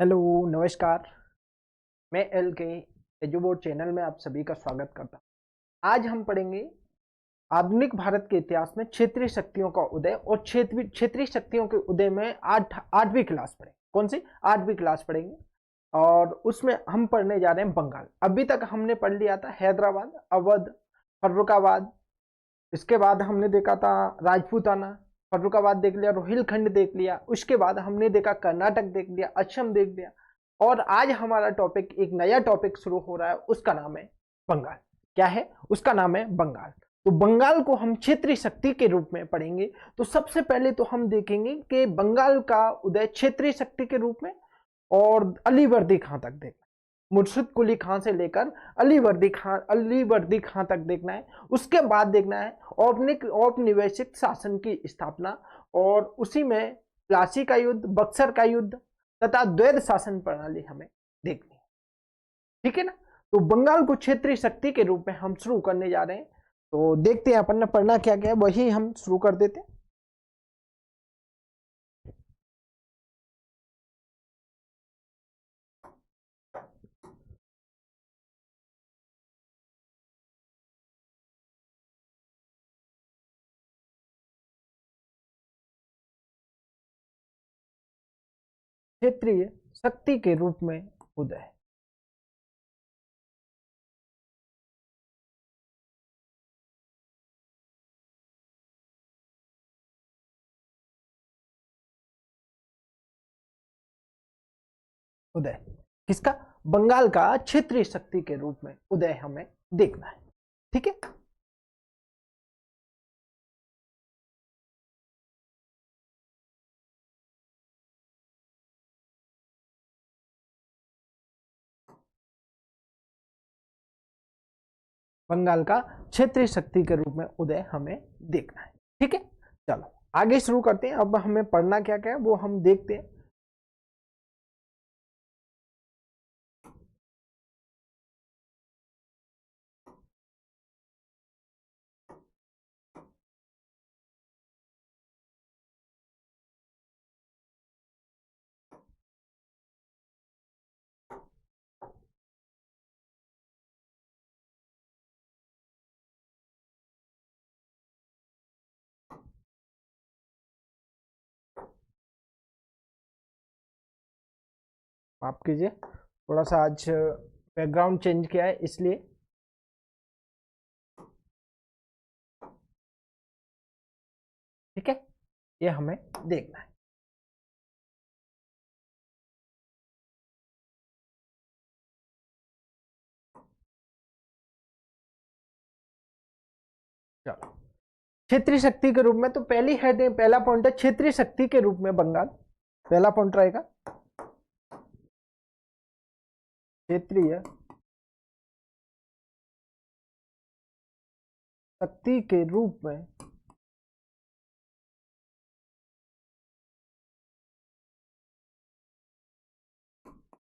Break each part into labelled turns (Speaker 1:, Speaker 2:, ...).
Speaker 1: Hello, नमस्कार। मैं L के एजुबोर्ड चैनल में आप सभी का स्वागत करता हूँ। आज हम पढ़ेंगे आधुनिक भारत के इतिहास में क्षेत्रीय शक्तियों का उदय और क्षेत्रीय शक्तियों के उदय में आठवीं क्लास पढ़ेंगे। कौन सी? आठवीं क्लास पढ़ेंगे। और उसमें हम पढ़ने जा रहे हैं बंगाल। अभी तक हमने पढ़ लिया था हैदराबाद, अवध, फर्रुखाबाद। इसके बाद हमने देखा था राजपूताना, फर्रुखाबाद देख लिया, रोहिलखंड देख लिया। उसके बाद हमने देखा कर्नाटक देख लिया, असम देख लिया। और आज हमारा टॉपिक, एक नया टॉपिक शुरू हो रहा है, उसका नाम है बंगाल। क्या है? उसका नाम है बंगाल। तो बंगाल को हम क्षेत्रीय शक्ति के रूप में पढ़ेंगे। तो सबसे पहले तो हम देखेंगे कि बंगाल का उदय क्षेत्रीय शक्ति के रूप में और अलीवर्दी खां तक देखना। मुर्शिद कुली खां से लेकर अलीवर्दी खां तक देखना है। उसके बाद देखना है औपनिवेशिक शासन की स्थापना, और उसी में प्लासी का युद्ध, बक्सर का युद्ध तथा द्वैध शासन प्रणाली हमें देखनी है। ठीक है ना? तो बंगाल को क्षेत्रीय शक्ति के रूप में हम शुरू करने जा रहे हैं। तो देखते हैं अपन ने पढ़ना क्या क्या है, वही हम शुरू कर देते हैं। क्षेत्रीय शक्ति के रूप में उदय। उदय किसका? बंगाल का क्षेत्रीय शक्ति के रूप में उदय हमें देखना है। ठीक है? बंगाल का क्षेत्रीय शक्ति के रूप में उदय हमें देखना है। ठीक है? चलो आगे शुरू करते हैं। अब हमें पढ़ना क्या क्या है वो हम देखते हैं। माफ कीजिए, थोड़ा सा आज बैकग्राउंड चेंज किया है इसलिए। ठीक है? ये हमें देखना है। चलो, क्षेत्रीय शक्ति के रूप में तो पहली हेडिंग, पहला पॉइंट है क्षेत्रीय शक्ति के रूप में बंगाल। पहला पॉइंट रहेगा क्षेत्रीय शक्ति के रूप में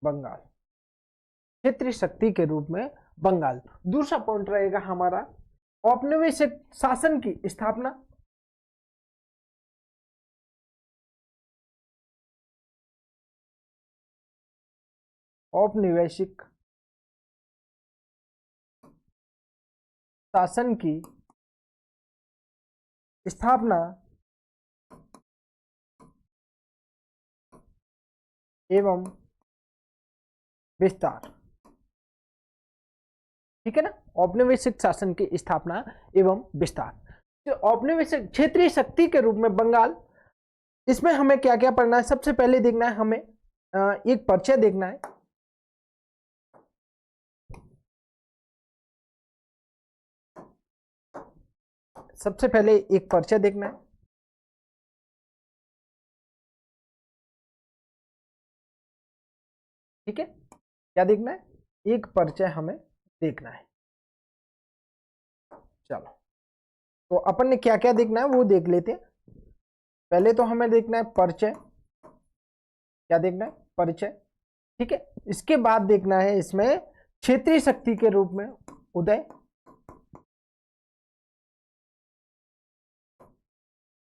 Speaker 1: बंगाल। क्षेत्रीय शक्ति के रूप में बंगाल। दूसरा पॉइंट रहेगा हमारा औपनिवेशिक शासन की स्थापना। औपनिवेशिक शासन की स्थापना एवं विस्तार। ठीक है ना? औपनिवेशिक शासन की स्थापना एवं विस्तार। तो औपनिवेशिक क्षेत्रीय शक्ति के रूप में बंगाल, इसमें हमें क्या क्या पढ़ना है? सबसे पहले देखना है हमें एक परिचय देखना है। सबसे पहले एक परिचय देखना है। ठीक है? क्या देखना है? एक परिचय हमें देखना है। चलो, तो अपन ने क्या क्या देखना है वो देख लेते हैं। पहले तो हमें देखना है परिचय। क्या देखना है? परिचय। ठीक है? इसके बाद देखना है इसमें क्षेत्रीय शक्ति के रूप में उदय।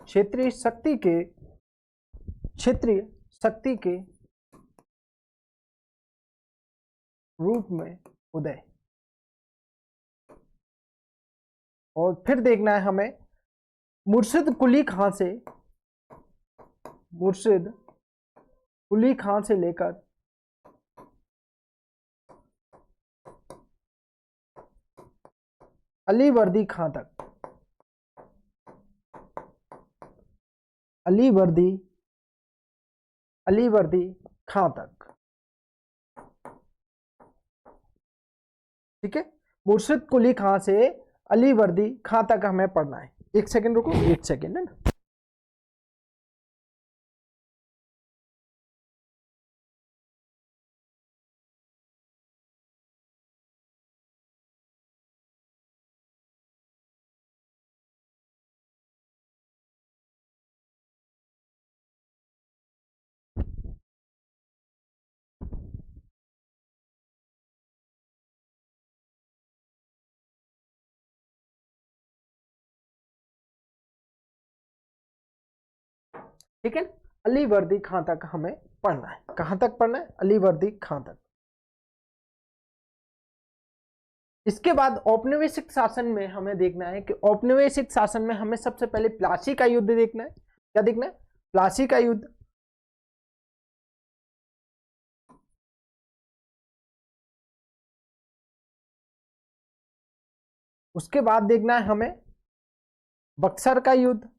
Speaker 1: क्षेत्रीय शक्ति के रूप में उदय। और फिर देखना है हमें मुर्शिद कुली खां से, मुर्शिद कुली खां से लेकर अलीवर्दी खां तक, अलीवर्दी खां तक। ठीक है, मुर्शिद कुली खां से अलीवर्दी खां तक हमें पढ़ना है। एक सेकंड रुको, एक सेकंड है ना। ठीक है, अलीवर्दी खां तक हमें पढ़ना है। कहां तक पढ़ना है? अलीवर्दी खां तक। इसके बाद औपनिवेशिक शासन में हमें देखना है कि औपनिवेशिक शासन में हमें सबसे पहले प्लासी का युद्ध देखना है। क्या देखना है? प्लासी का युद्ध। उसके बाद देखना है हमें बक्सर का युद्ध।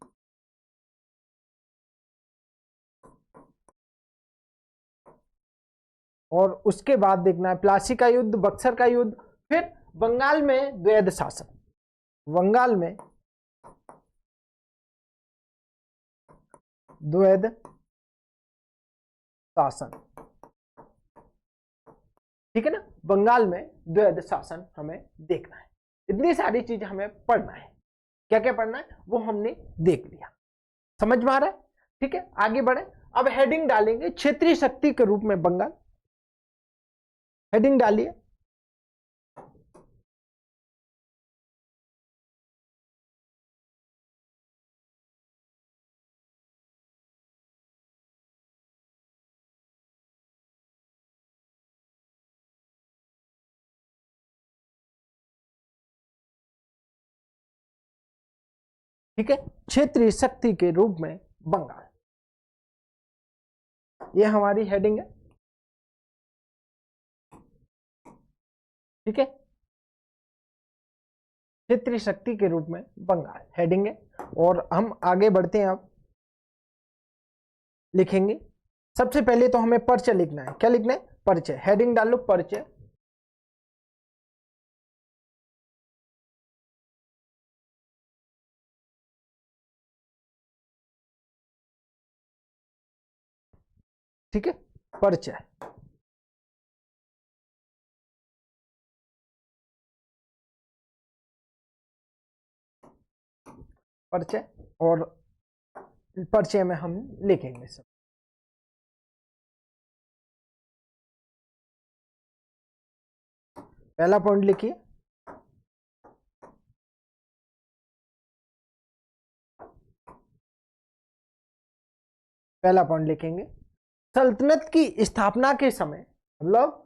Speaker 1: और उसके बाद देखना है प्लासी का युद्ध, बक्सर का युद्ध, फिर बंगाल में द्वैध शासन। बंगाल में द्वैध शासन। ठीक है ना, बंगाल में द्वैध शासन हमें देखना है। इतनी सारी चीजें हमें पढ़ना है। क्या क्या पढ़ना है वो हमने देख लिया। समझ में आ रहा है? ठीक है, आगे बढ़े। अब हेडिंग डालेंगे क्षेत्रीय शक्ति के रूप में बंगाल। हेडिंग डालिए। ठीक है, क्षेत्रीय शक्ति के रूप में बंगाल, ये हमारी हेडिंग है। ठीक है, क्षेत्रीय शक्ति के रूप में बंगाल हेडिंग है। और हम आगे बढ़ते हैं। अब लिखेंगे सबसे पहले तो हमें परिचय लिखना है। क्या लिखना है? परिचय। हेडिंग डालो परिचय। ठीक है, परिचय। परिचय। और परिचय में हम लिखेंगे सब। पहला पॉइंट लिखिए, पहला पॉइंट लिखेंगे सल्तनत की स्थापना के समय मतलब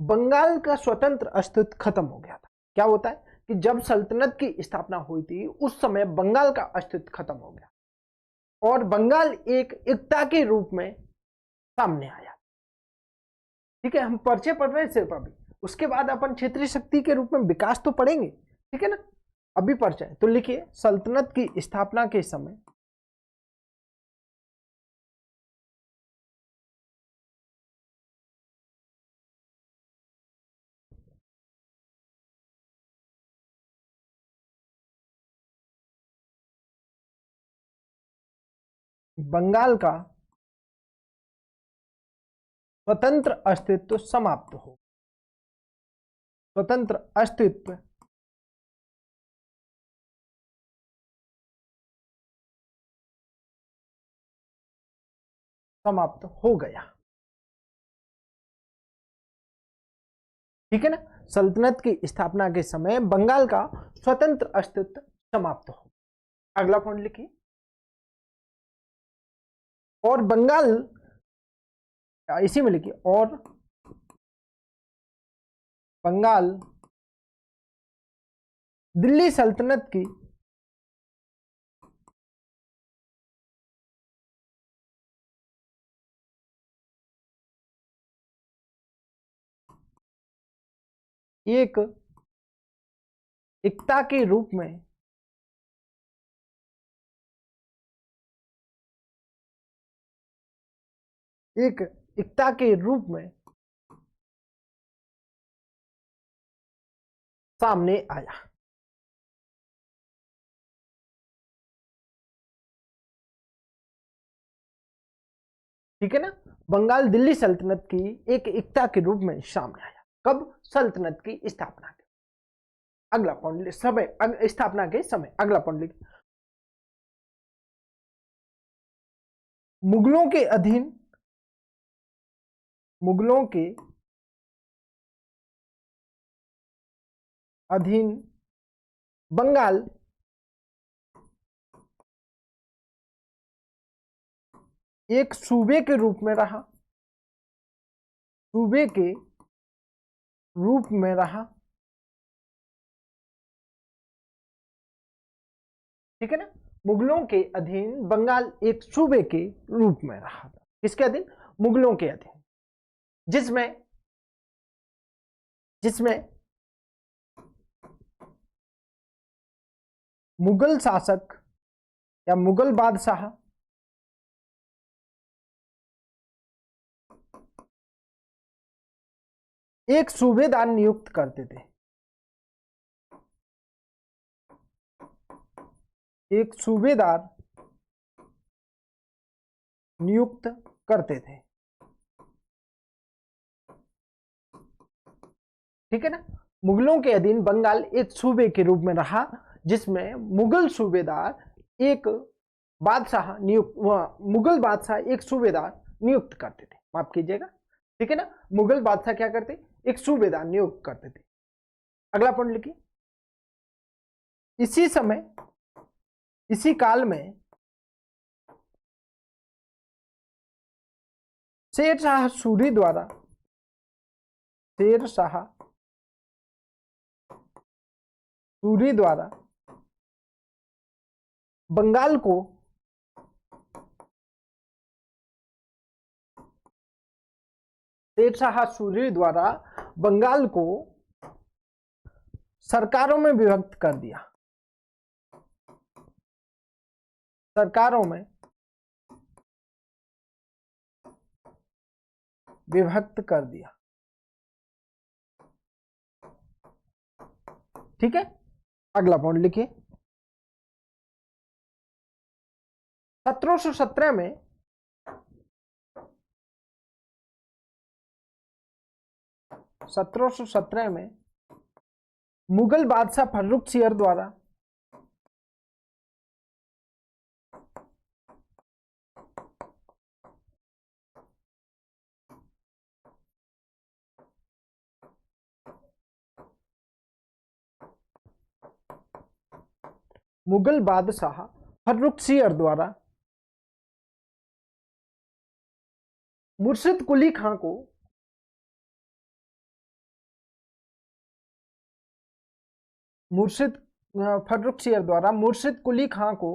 Speaker 1: बंगाल का स्वतंत्र अस्तित्व खत्म हो गया था। क्या होता है कि जब सल्तनत की स्थापना हुई थी उस समय बंगाल का अस्तित्व खत्म हो गया और बंगाल एक एकता के रूप में सामने आया। ठीक है, हम परिचय पढ़ रहे हैं सिर्फ अभी, उसके बाद अपन क्षेत्रीय शक्ति के रूप में विकास तो पढ़ेंगे। ठीक है ना, अभी परिचय तो लिखिए सल्तनत की स्थापना के समय बंगाल का स्वतंत्र अस्तित्व समाप्त हो, स्वतंत्र अस्तित्व समाप्त हो गया। ठीक है ना, सल्तनत की स्थापना के समय बंगाल का स्वतंत्र अस्तित्व समाप्त हो। अगला पॉइंट लिखिए और बंगाल, इसी में लिखिए और बंगाल दिल्ली सल्तनत की एक एकता के रूप में एक एकता के रूप में सामने आया। ठीक है ना, बंगाल दिल्ली सल्तनत की एक एकता के रूप में सामने आया। कब? सल्तनत की स्थापना के। अगला पॉइंट समय, स्थापना के समय। अगला पॉइंट लिखिए, मुगलों के अधीन, मुगलों के अधीन बंगाल एक सूबे के रूप में रहा, सूबे के रूप में रहा। ठीक है ना, मुगलों के अधीन बंगाल एक सूबे के रूप में रहा था। किसके अधीन? मुगलों के अधीन, जिसमें जिसमें मुगल शासक या मुगल बादशाह एक सूबेदार नियुक्त करते थे, एक सूबेदार नियुक्त करते थे। ठीक है ना, मुगलों के अधीन बंगाल एक सूबे के रूप में रहा, जिसमें मुगल सूबेदार एक बादशाह नियुक्त, मुगल बादशाह एक सूबेदार नियुक्त करते थे। माफ कीजिएगा। ठीक है ना, मुगल बादशाह क्या करते? एक सूबेदार नियुक्त करते थे। अगला पॉइंट लिखिए, इसी समय, इसी काल में शेर शाह सूरी द्वारा, शेर शाह सूरी द्वारा बंगाल को शेर शाह सूरी द्वारा बंगाल को सरकारों में विभक्त कर दिया, सरकारों में विभक्त कर दिया। ठीक है, अगला पॉइंट लिखिए, 1717 में 1717 में मुगल बादशाह फर्रुखसियर द्वारा मुगल बादशाह फर्रुखसियर द्वारा मुर्शिद कुली खां को फर्रुखसियर द्वारा मुर्शिद कुली खां को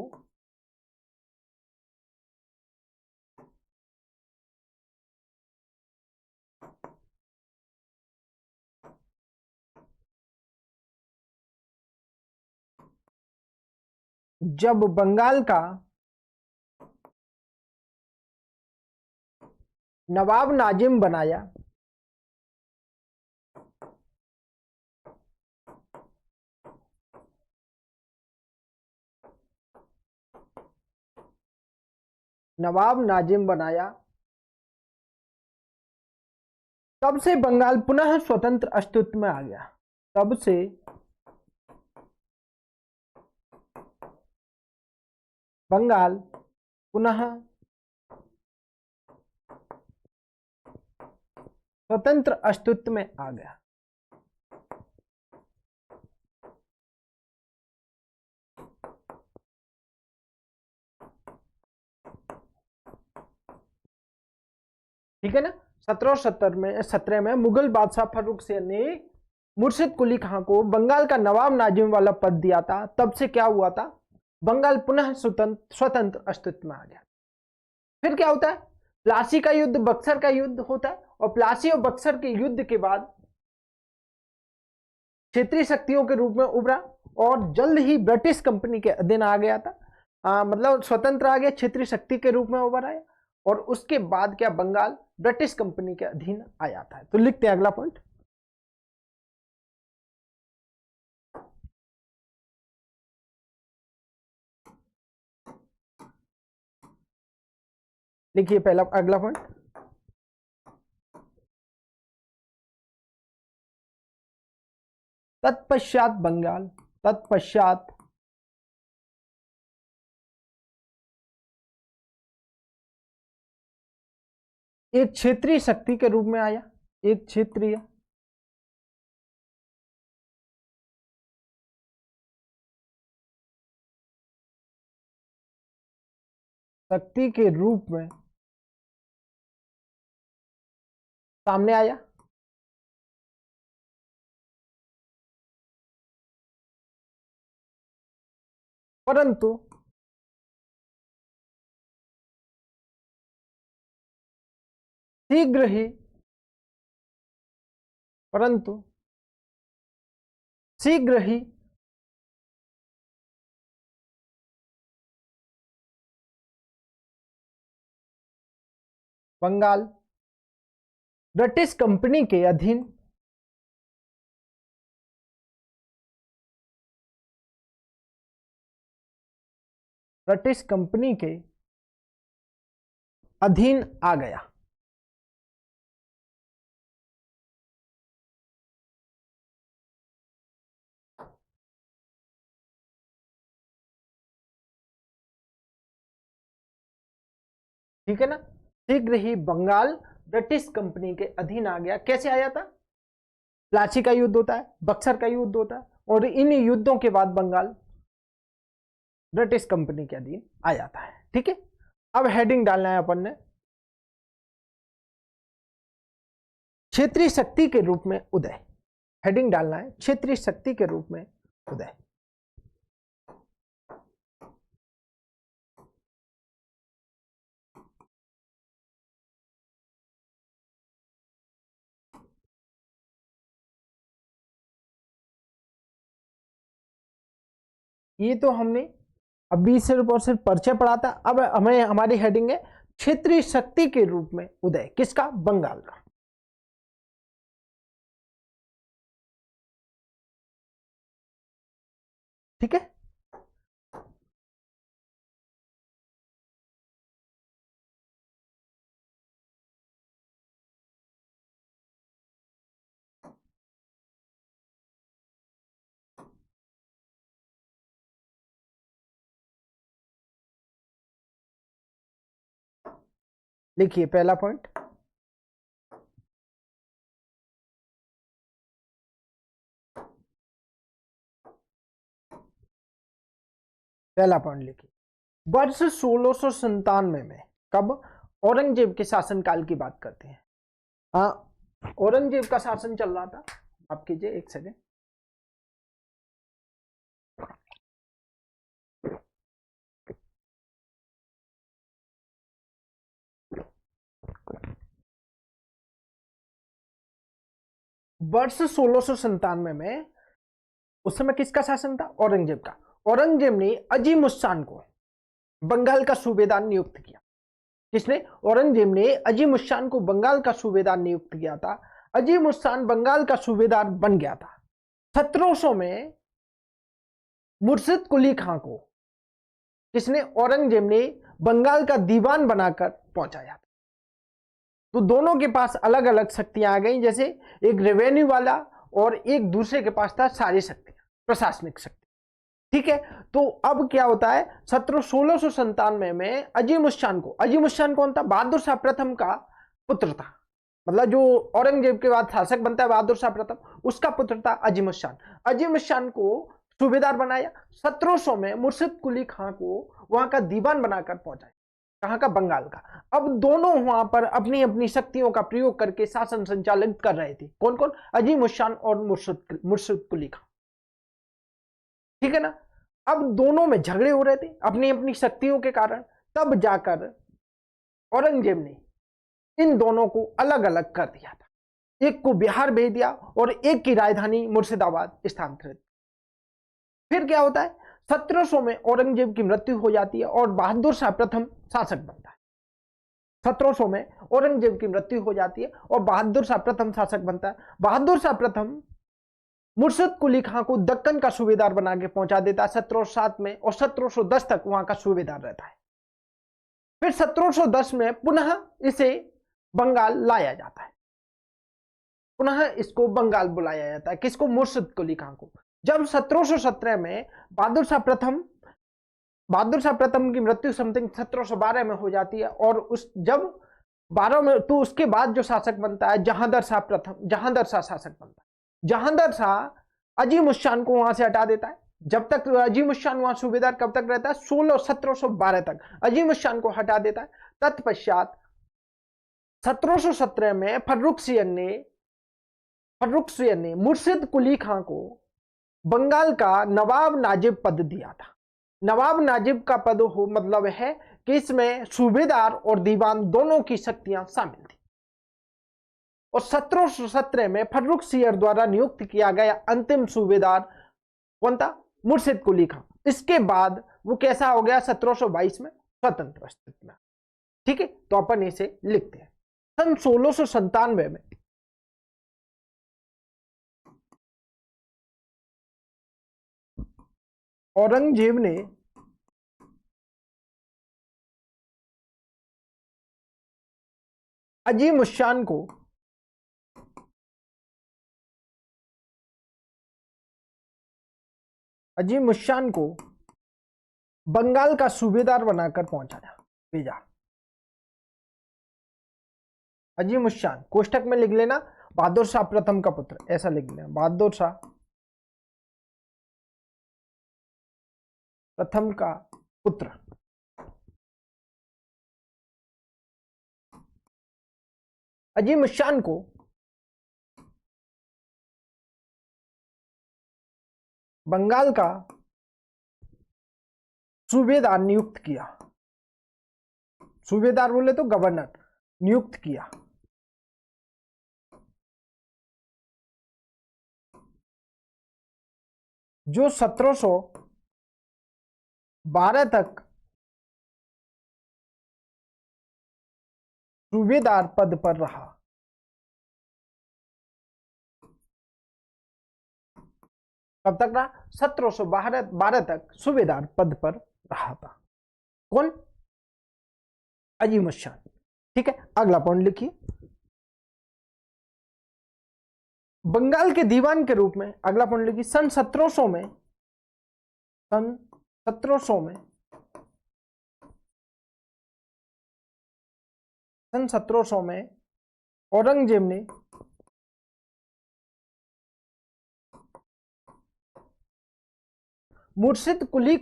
Speaker 1: जब बंगाल का नवाब नाजिम बनाया, नवाब नाजिम बनाया, तब से बंगाल पुनः स्वतंत्र अस्तित्व में आ गया। तब से बंगाल पुनः स्वतंत्र अस्तित्व में आ गया। ठीक है ना, 1717 में मुगल बादशाह फर्रुखसियर ने मुर्शिद कुली खां को बंगाल का नवाब नाजिम वाला पद दिया था, तब से क्या हुआ था, बंगाल पुनः स्वतंत्र अस्तित्व में आ गया। फिर क्या होता है, प्लासी का युद्ध, बक्सर का युद्ध होता है, और प्लासी और बक्सर के युद्ध के बाद क्षेत्रीय शक्तियों के रूप में उभरा और जल्द ही ब्रिटिश कंपनी के अधीन आ गया था। मतलब स्वतंत्र आ गया, क्षेत्रीय शक्ति के रूप में उभर आया, और उसके बाद क्या, बंगाल ब्रिटिश कंपनी के अधीन आ जाता है। तो लिखते हैं अगला पॉइंट। लिखिए पहला अगला पॉइंट, तत्पश्चात बंगाल, तत्पश्चात एक क्षेत्रीय शक्ति के रूप में आया, एक क्षेत्रीय शक्ति के रूप में सामने आया। परंतु शीघ्र ही, परंतु शीघ्र ही बंगाल ब्रिटिश कंपनी के अधीन ब्रिटिश कंपनी के अधीन आ गया। ठीक है ना, शीघ्र ही बंगाल ब्रिटिश कंपनी के अधीन आ गया। कैसे आया था, प्लासी का युद्ध होता है, बक्सर का युद्ध होता है, और इन युद्धों के बाद बंगाल ब्रिटिश कंपनी के अधीन आ जाता है। ठीक है, अब हेडिंग डालना है अपन ने, क्षेत्रीय शक्ति के रूप में उदय। हेडिंग डालना है, क्षेत्रीय शक्ति के रूप में उदय। ये तो हमने अभी सिर्फ और सिर्फ परिचय पढ़ा था। अब हमें हमारी हेडिंग है क्षेत्रीय शक्ति के रूप में उदय, किसका, बंगाल का। ठीक है, लिखिए पहला पॉइंट, पहला पॉइंट लिखिए, वर्ष 1697 में, कब, औरंगजेब के शासनकाल की बात करते हैं। हाँ, औरंगजेब का शासन चल रहा था। आप कीजिए एक सेकेंड। वर्ष 1697 में उस समय किसका शासन था, औरंगजेब का। औरंगजेब ने अजीम उस खान को बंगाल का सूबेदार नियुक्त किया। किसने, औरंगजेब ने अजीम उस खान को बंगाल का सूबेदार नियुक्त किया था। अजीम उस खान बंगाल का सूबेदार बन गया था। 1700 में मुर्शिद कुली खां को किसने, औरंगजेब ने बंगाल का दीवान बनाकर पहुंचाया था। तो दोनों के पास अलग अलग शक्तियां आ गई, जैसे एक रेवेन्यू वाला और एक दूसरे के पास था सारी शक्तियां, प्रशासनिक शक्ति। ठीक है, तो अब क्या होता है, 1697 में अजीम उस खान को, अजीम उस खान कौन था, बहादुर शाह प्रथम का पुत्र था। मतलब जो औरंगजेब के बाद शासक बनता है बहादुर शाह प्रथम, उसका पुत्र था अजीम उस खान। अजीम उस खान को सूबेदार बनाया। 1700 में मुर्शिद कुली खां को वहां का दीवान बनाकर पहुंचाया। कहाँ का? बंगाल का। अब दोनों वहां पर अपनी अपनी शक्तियों का प्रयोग करके शासन संचालित कर रहे थे। कौन कौन? अजीम उस शान और मुर्शिद कुली खां। ठीक है ना? अब दोनों में झगड़े हो रहे थे अपनी अपनी शक्तियों के कारण। तब जाकर औरंगजेब ने इन दोनों को अलग अलग कर दिया था। एक को बिहार भेज दिया और एक की राजधानी मुर्शिदाबाद स्थानांतरित। फिर क्या होता है? 1700 में औरंगजेब की मृत्यु हो जाती है और बहादुर शाह प्रथम शासक बनता है। 1700 में औरंगजेब की मृत्यु हो जाती है और बहादुर शाह प्रथम शासक बनता है। बहादुर शाह प्रथम मुर्शिद कुली खां को दक्कन का सूबेदार बना के पहुंचा देता है 1707 में, और 1710 तक वहां का सूबेदार रहता है। फिर 1710 में पुनः इसे बंगाल लाया जाता है। पुनः इसको बंगाल बुलाया जाता है। किसको? मुर्शिद कुली खां को। जब 1717 में बहादुर शाह प्रथम की मृत्यु समथिंग 1712 में हो जाती है, और उस जब 12 में, तो उसके बाद जो शासक बनता है जहांदर शाह शासक बनता है। जहांदर शाह अजीम उस शान को वहां से हटा देता है। जब तक अजीम उस शान वहां सूबेदार कब तक रहता है? 1712 तक अजीम उस शान को हटा देता है। तत्पश्चात 1717 में फर्रुख सियन ने मुर्शिद कुली खां को बंगाल का नवाब नाजिब पद दिया था। नवाब नाजिब का पद हो मतलब है कि इसमें सूबेदार और दीवान दोनों की शक्तियां शामिल थी। और 1717 में फर्रुख सियर द्वारा नियुक्त किया गया अंतिम सूबेदार कौन था? मुर्शिद कुली खां। इसके बाद वो कैसा हो गया? 1722 में स्वतंत्र अस्तित्व में। ठीक है, तो अपन इसे लिखते हैं। सन 1697 में औरंगजेब ने अजीम उस शान को बंगाल का सूबेदार बनाकर भेजा। अजीम उस शान कोष्टक में लिख लेना, बहादुर शाह प्रथम का पुत्र, ऐसा लिख लेना, बहादुर शाह प्रथम का पुत्र। अजीम उस शान को बंगाल का सूबेदार नियुक्त किया। सूबेदार बोले तो गवर्नर नियुक्त किया। जो 1712 तक सूबेदार पद पर रहा। कब तक रहा? 1712 तक सूबेदार पद पर रहा था। कौन? अजीम उस शान। ठीक है, अगला पॉइंट लिखिए। बंगाल के दीवान के रूप में, अगला पॉइंट लिखिए, सन 1700 में औरंगजेब ने मुर्शिद कुली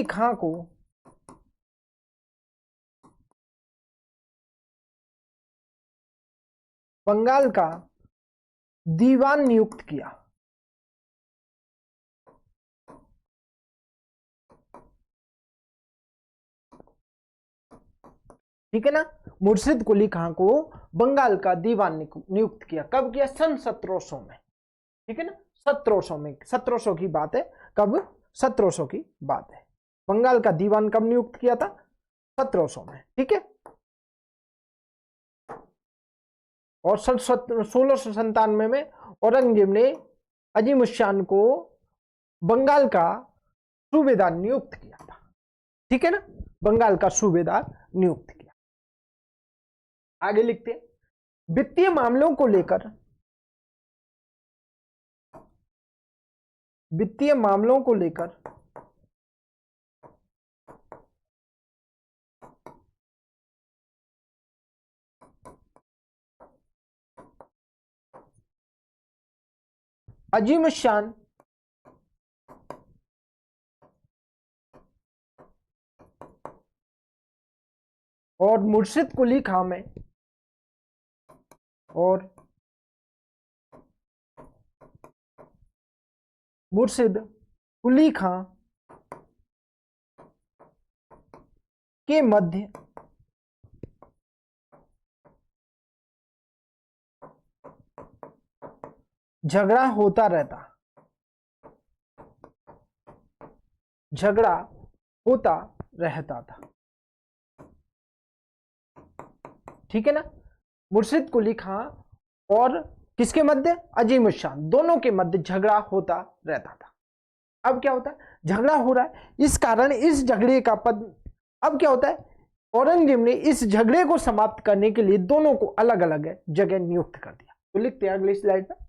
Speaker 1: खां को बंगाल का दीवान नियुक्त किया। ठीक है ना? मुर्शिद कुली खां को बंगाल का दीवान नियुक्त किया। कब किया? सन 1700 में। ठीक है ना? 1700 में, 1700 की बात है। कब? 1700 की बात है। बंगाल का दीवान कब नियुक्त किया था? 1700 में। ठीक है, और 1697 में औरंगजेब ने अजीम उस शान को बंगाल का सूबेदार नियुक्त किया था। ठीक है ना? बंगाल का सूबेदार नियुक्त किया। आगे लिखते हैं। वित्तीय मामलों को लेकर अजीम शान और मुर्शिद कुली खां में और मुर्शिद कुली खां के मध्य झगड़ा होता रहता, झगड़ा होता रहता था। ठीक है ना, मुर्शिद कुली खां और किसके मध्य, अजीम शान, दोनों के मध्य झगड़ा होता रहता था। अब क्या होता है, झगड़ा हो रहा है, इस कारण इस झगड़े का पद, अब क्या होता है, औरंगजेब ने इस झगड़े को समाप्त करने के लिए दोनों को अलग अलग जगह नियुक्त कर दिया। तो लिखते हैं अगली स्लाइड में।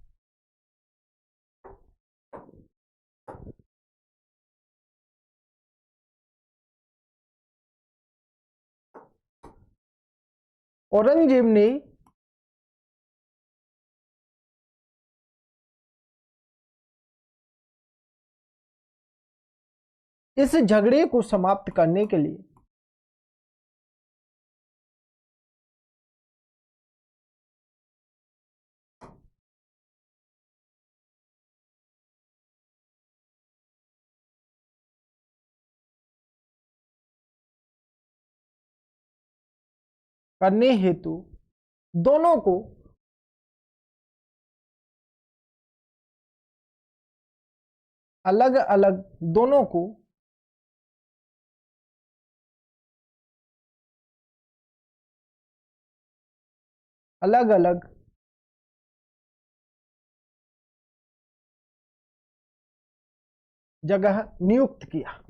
Speaker 1: औरंगजेब ने इस झगड़े को समाप्त करने के लिए करने हेतु दोनों को अलग अलग, दोनों को अलग अलग जगह नियुक्त किया।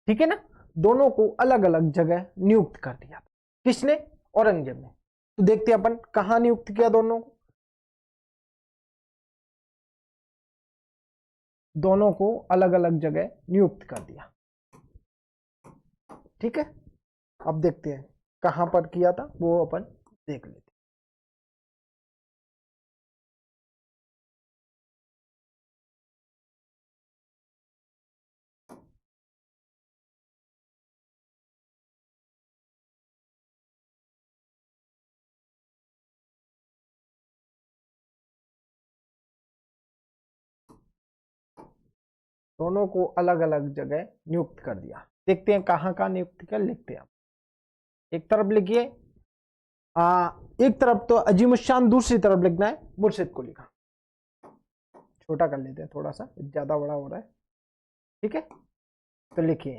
Speaker 1: ठीक है ना, दोनों को अलग अलग जगह नियुक्त कर दिया। किसने, औरंगजेब ने। तो देखते हैं अपन कहां नियुक्त किया दोनों को। दोनों को अलग अलग जगह नियुक्त कर दिया। ठीक है, अब देखते हैं कहां पर किया था, वो अपन देख लेते हैं। दोनों को अलग अलग जगह नियुक्त कर दिया। देखते हैं कहां कहां नियुक्त किया, लिखते हैं। एक तरफ लिखिए, एक तरफ तो अजीम शान, दूसरी तरफ लिखना है मुर्शिद कुली खां। छोटा कर लेते हैं थोड़ा सा, ज्यादा बड़ा हो रहा है। ठीक है, तो लिखिए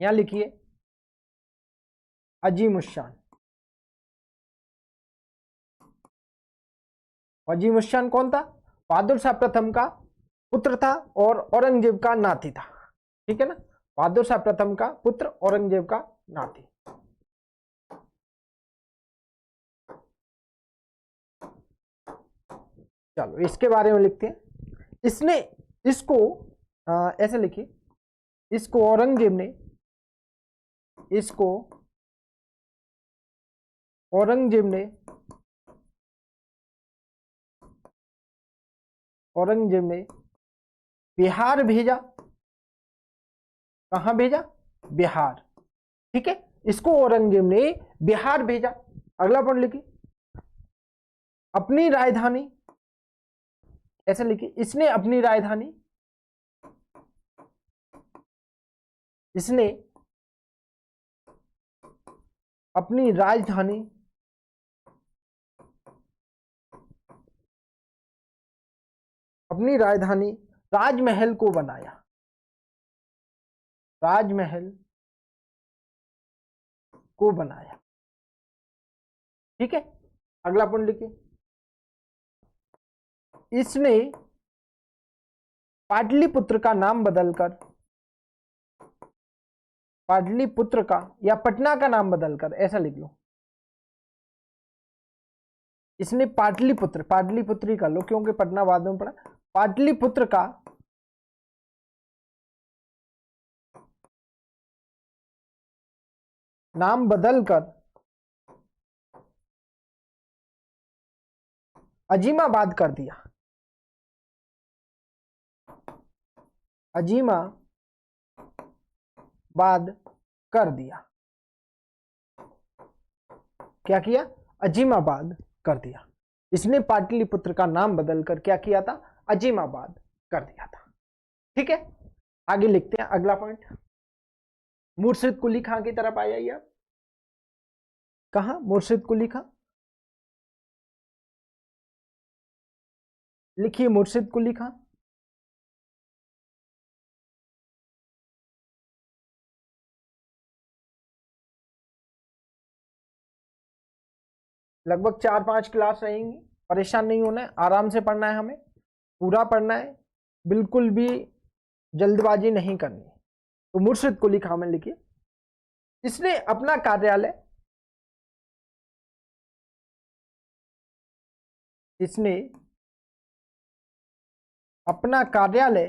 Speaker 1: यहां लिखिए अजीम शान। अजीम शान कौन था, बहादुर शाह प्रथम का पुत्र था और औरंगजेब का नाती था। ठीक है ना, बहादुर शाह प्रथम का पुत्र, औरंगजेब का नाती। चलो इसके बारे में लिखते हैं। इसने, इसको ऐसे लिखिए, इसको औरंगजेब ने, इसको औरंगजेब ने, औरंगजेब ने बिहार भेजा। कहां भेजा, बिहार। ठीक है, इसको औरंगजेब ने बिहार भेजा। अगला पॉइंट लिखिए, अपनी राजधानी, ऐसे लिखिए, इसने अपनी राजधानी, इसने अपनी राजधानी अपनी राजधानी राजमहल को बनाया। राजमहल को बनाया। ठीक है, अगला पॉइंट लिखिए, इसने पाटलिपुत्र का नाम बदलकर, पाटलिपुत्र का या पटना का नाम बदलकर, ऐसा लिख लो, इसने पाटलिपुत्र, पाटलिपुत्र ही कर लो क्योंकि पटना बाद में पड़ा, पाटलिपुत्र का नाम बदलकर अजीमाबाद कर दिया। अजीमाबाद कर दिया। क्या किया? अजीमाबाद कर दिया। इसने पाटलिपुत्र का नाम बदलकर क्या किया था? अजीमाबाद कर दिया था। ठीक है, आगे लिखते हैं अगला पॉइंट। मुर्शिद कुली खां की तरफ आ जाइए आप। कहा? मुर्शिद कुली खां, लिखिए मुर्शिद कुली खां। लगभग 4-5 क्लास रहेंगी, परेशान नहीं होना है, आराम से पढ़ना है, हमें पूरा पढ़ना है, बिल्कुल भी जल्दबाजी नहीं करनी। तो मुर्शिद कुली खां में लिखिए, इसने अपना कार्यालय, इसने अपना कार्यालय,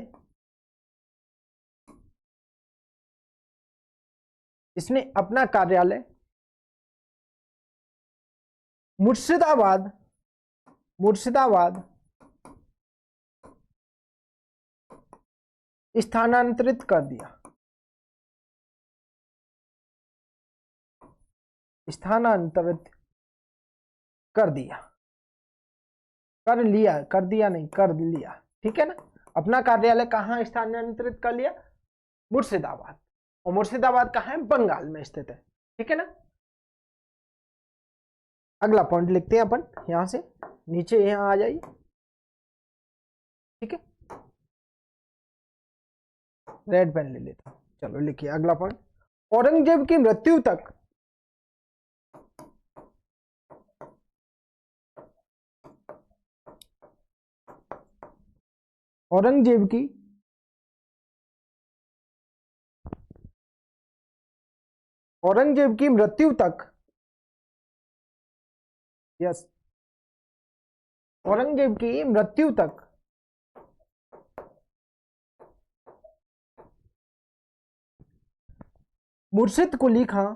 Speaker 1: इसने अपना कार्यालय मुर्शिदाबाद स्थानांतरित कर दिया। स्थानांतरित कर दिया, कर लिया, कर दिया नहीं, कर लिया। ठीक है ना? अपना कार्यालय कहां स्थानांतरित कर लिया? मुर्शिदाबाद। और मुर्शिदाबाद कहां है? बंगाल में स्थित है। ठीक है ना? अगला पॉइंट लिखते हैं अपन, यहां से नीचे यहां आ जाइए। ठीक है, रेड पेन ले लेता हूं। चलो लिखिए अगला पॉइंट। औरंगजेब की मृत्यु तक औरंगजेब की मृत्यु तक, यस, औरंगजेब की मृत्यु तक मुर्शिद कुली खां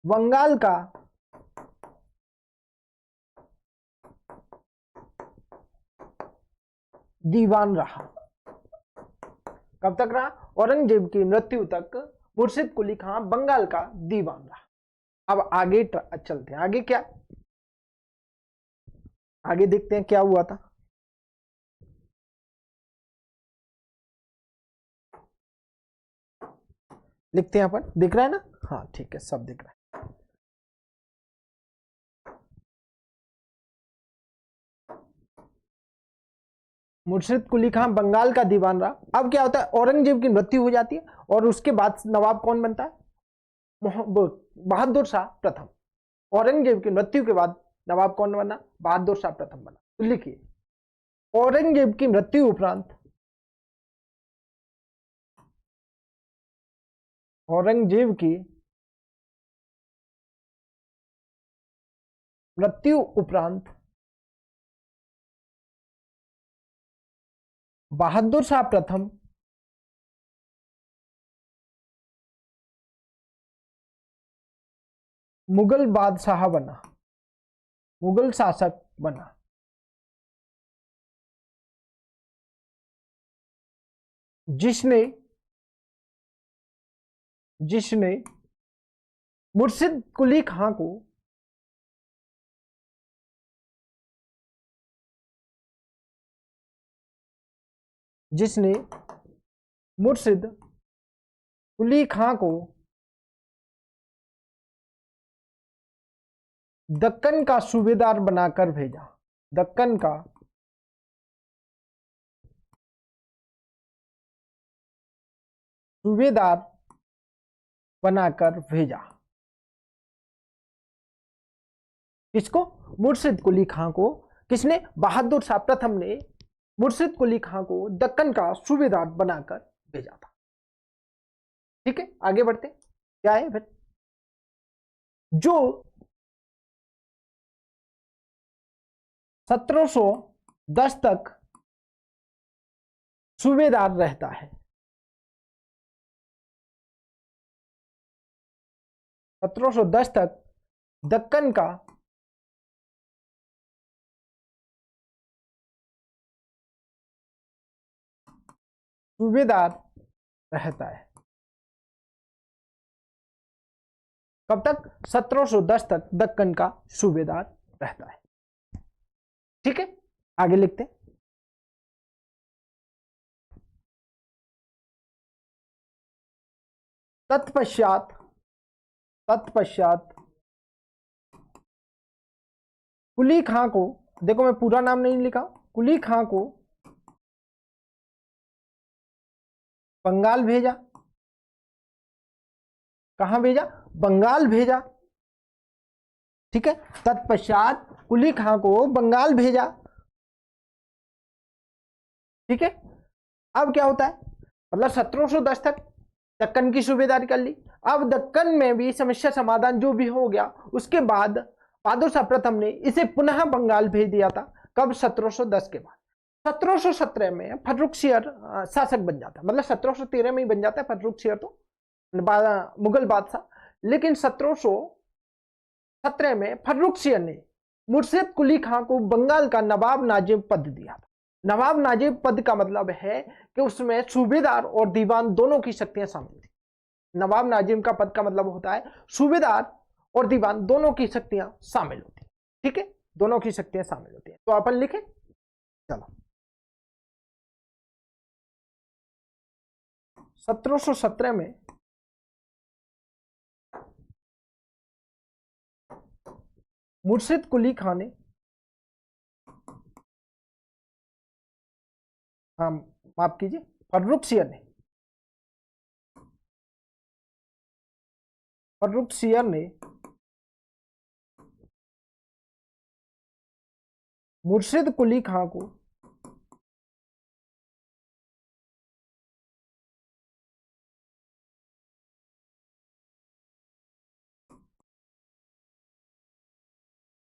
Speaker 1: बंगाल का दीवान रहा। कब तक रहा? औरंगजेब की मृत्यु तक मुर्शिद कुली खां बंगाल का दीवान रहा। अब आगे चलते हैं, आगे क्या, आगे देखते हैं क्या हुआ था। लिखते हैं अपन, दिख रहा है ना? हाँ ठीक है, सब दिख रहा है। मुर्शिद कुली खां बंगाल का दीवान रहा। अब क्या होता है? औरंगजेब की मृत्यु हो जाती है और उसके बाद नवाब कौन बनता है? बहादुर शाह प्रथम। औरंगजेब की मृत्यु के बाद नवाब कौन बना? बहादुर शाह प्रथम बना। तो लिखिए, औरंगजेब की मृत्यु उपरांत, औरंगजेब की मृत्यु उपरांत बहादुर शाह प्रथम मुगल बादशाह बना, मुगल शासक बना। जिसने मुर्शिद कुली खां को जिसने मुर्शिद कुली खां को दक्कन का सूबेदार बनाकर भेजा। दक्कन का सूबेदार बनाकर भेजा। किसको? मुर्शिद कुली खां को। किसने? बहादुर शाह प्रथम ने मुर्शिद कुली खां को दक्कन का सूबेदार बनाकर भेजा था। ठीक है, आगे बढ़ते। क्या है फिर? जो 1710 तक सूबेदार रहता है। 1710 तक दक्कन का सूबेदार रहता है। कब तक? 1710 तक दक्कन का सूबेदार रहता है। ठीक है, आगे लिखते हैं। तत्पश्चात कुली खां को, देखो मैं पूरा नाम नहीं लिखा, कुली खां को बंगाल भेजा। कहां भेजा? बंगाल भेजा। ठीक है, तत्पश्चात कुली खां को बंगाल भेजा। ठीक है, अब क्या होता है, मतलब 1710 तक दक्कन की सूबेदारी कर ली। अब दक्कन में भी समस्या समाधान जो भी हो गया, उसके बाद बहादुर शाह प्रथम ने इसे पुनः बंगाल भेज दिया था। कब? 1710 के बाद। 1717 में फर्रुखसियर शासक बन जाता है, मतलब 1713 में ही बन जाता है फर्रुखसियर तो मुगल बादशाह। लेकिन 1717 में फर्रुखसियर ने मुर्शिद कुली खां को बंगाल का नवाब नाजिब पद दिया था। नवाब नाजिब पद का मतलब है कि उसमें सूबेदार और दीवान दोनों की शक्तियां शामिल थी। नवाब नाजिब का पद का मतलब होता है सूबेदार और दीवान दोनों की शक्तियां शामिल होती है। ठीक है, दोनों की शक्तियां शामिल होती है। तो अपन लिखें, चलो 1717 में मुर्शिद कुली खां ने, हाँ माफ कीजिए, फर्रुखसियर ने मुर्शिद कुली खां को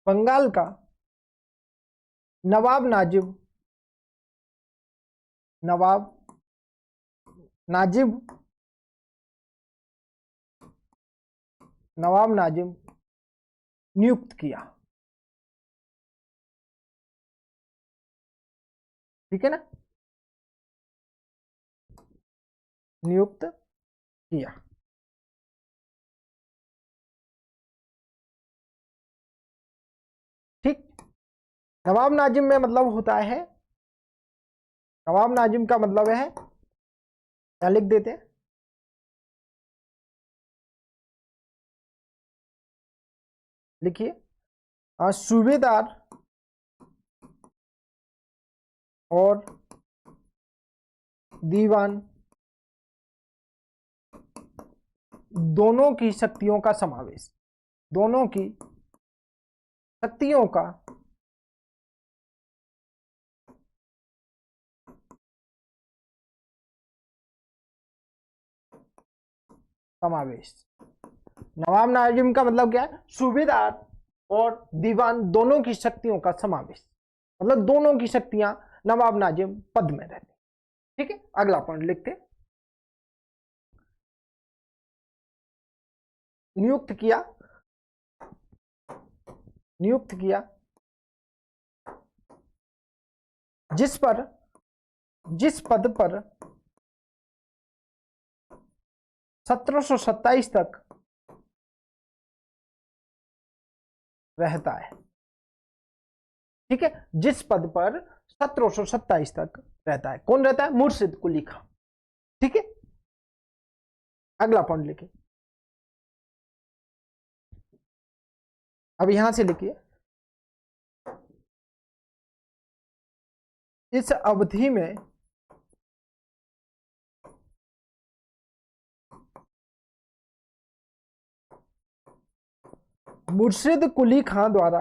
Speaker 1: बंगाल का नवाब नाजिब नियुक्त किया। ठीक है ना, नियुक्त किया। ठीक, नवाब नाजिब में मतलब होता है, नवाब नाजिब का मतलब है, क्या लिख देते हैं, लिखिए, सूबेदार और दीवान दोनों की शक्तियों का समावेश, दोनों की शक्तियों का समावेश। नवाब नाजिम का मतलब क्या है? सूबेदार और दीवान दोनों की शक्तियों का समावेश, मतलब दोनों की शक्तियां नवाब नाजिम पद में रहती। ठीक है, अगला पॉइंट लिखते हैं। नियुक्त किया जिस पद पर 1727 तक रहता है। ठीक है, जिस पद पर 1727 तक रहता है। कौन रहता है? मुर्शिद कुली खां। ठीक है, अगला पॉइंट लिखिए, अब यहां से लिखिए, इस अवधि में मुर्शिद कुली खां द्वारा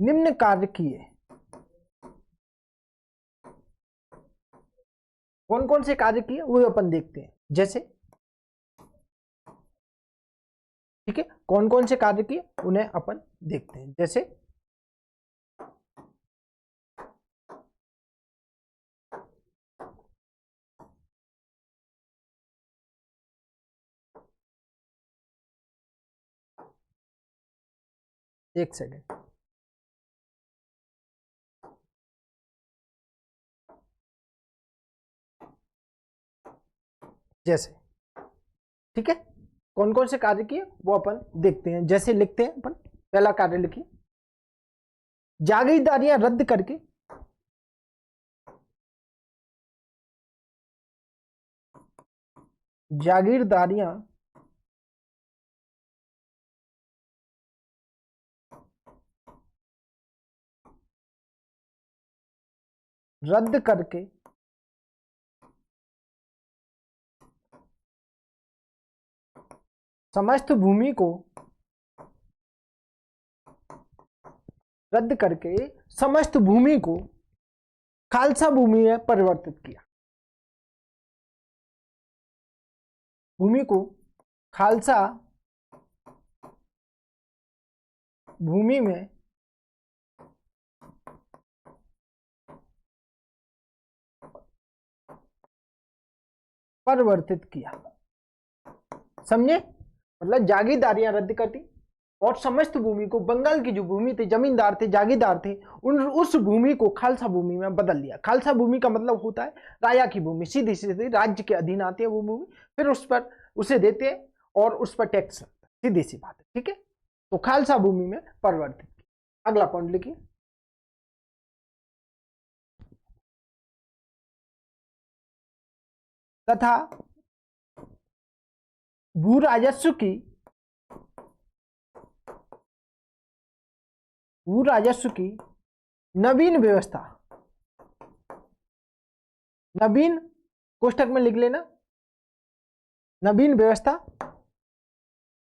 Speaker 1: निम्न कार्य किए। कौन कौन से कार्य किए वो अपन देखते हैं। जैसे, ठीक है, कौन कौन से कार्य किए उन्हें अपन देखते हैं। जैसे एक सेकेंड, जैसे, ठीक है, कौन कौन से कार्य किए वो अपन देखते हैं। जैसे लिखते हैं अपन, पहला कार्य लिखिए, जागीरदारियां रद्द करके जागीरदारियां रद्द करके समस्त भूमि को रद्द करके समस्त भूमि को खालसा भूमि में परिवर्तित किया। भूमि को खालसा भूमि में परिवर्तित किया। समझे? मतलब जागीरदारियां रद्द कर दी और समस्त भूमि को, बंगाल की जो भूमि थी, जमींदार थे, जागीरदार थे, उस भूमि को खालसा भूमि में बदल दिया। खालसा भूमि का मतलब होता है राया की भूमि, सीधी सीधी राज्य के अधीन आती है वो भूमि, फिर उस पर उसे देते हैं और उस पर टैक्स लगता है, सीधी सी बात है। ठीक है, तो खालसा भूमि में परिवर्तित किया। अगला पॉइंट लिखिए, तथा भू राजस्व की नवीन व्यवस्था, नवीन कोष्ठक में लिख लेना, नवीन व्यवस्था,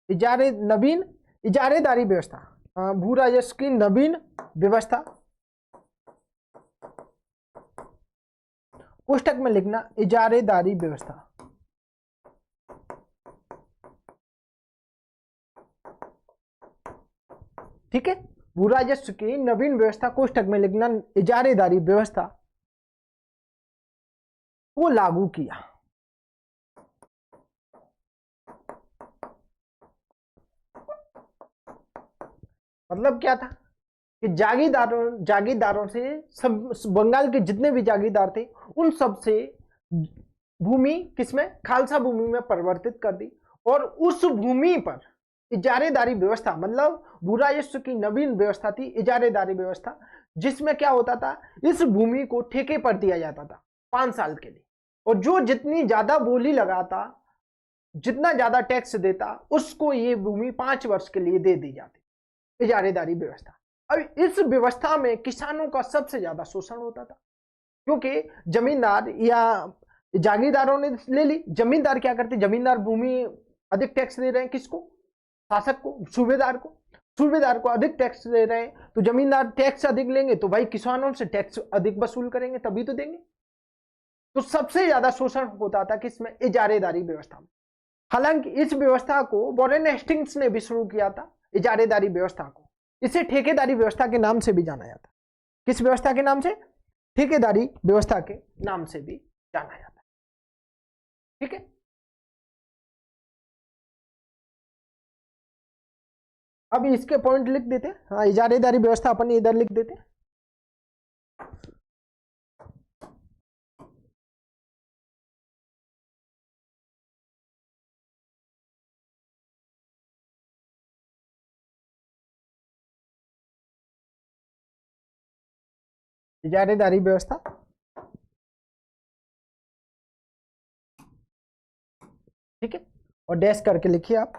Speaker 1: नवीन इजारेदारी व्यवस्था, भू राजस्व की नवीन व्यवस्था, कोष्ठक में लिखना इजारेदारी व्यवस्था। ठीक है, भू राजस्व की नवीन व्यवस्था, कोष्ठक में लिखना इजारेदारी व्यवस्था को लागू किया। मतलब क्या था कि जागीरदारों से, सब बंगाल के जितने भी जागीरदार थे उन सब से भूमि किसमें, खालसा भूमि में परिवर्तित कर दी और उस भूमि पर इजारेदारी व्यवस्था, मतलब भू राजस्व की नवीन व्यवस्था थी इजारेदारी व्यवस्था, जिसमें क्या होता था, इस भूमि को ठेके पर दिया जाता था 5 साल के लिए, और जो जितनी ज्यादा बोली लगाता, जितना ज्यादा टैक्स देता, उसको ये भूमि 5 वर्ष के लिए दे दी जाती, इजारेदारी व्यवस्था। अब इस व्यवस्था में किसानों का सबसे ज्यादा शोषण होता था, क्योंकि जमींदार या जागीरदारों ने ले ली। जमींदार क्या करते, जमींदार भूमि अधिक टैक्स दे रहे हैं, किसको, शासक को, सूबेदार को, सूबेदार को अधिक टैक्स दे रहे हैं, तो जमींदार टैक्स अधिक लेंगे तो भाई किसानों से टैक्स अधिक वसूल करेंगे, तभी तो देंगे। तो सबसे ज्यादा शोषण होता था किसमें, इजारेदारी व्यवस्था में। हालांकि इस व्यवस्था को वॉरेन हेस्टिंग्स ने भी शुरू किया था, इजारेदारी व्यवस्था को। इसे ठेकेदारी व्यवस्था के नाम से भी जाना जाता है। किस व्यवस्था के नाम से, ठेकेदारी व्यवस्था के नाम से भी जाना जाता है। ठीक है, अब इसके पॉइंट लिख देते हैं। हाँ, इजारेदारी व्यवस्था अपन इधर लिख देते हैं। इजारेदारी व्यवस्था, ठीक है, और डैश करके लिखिए आप।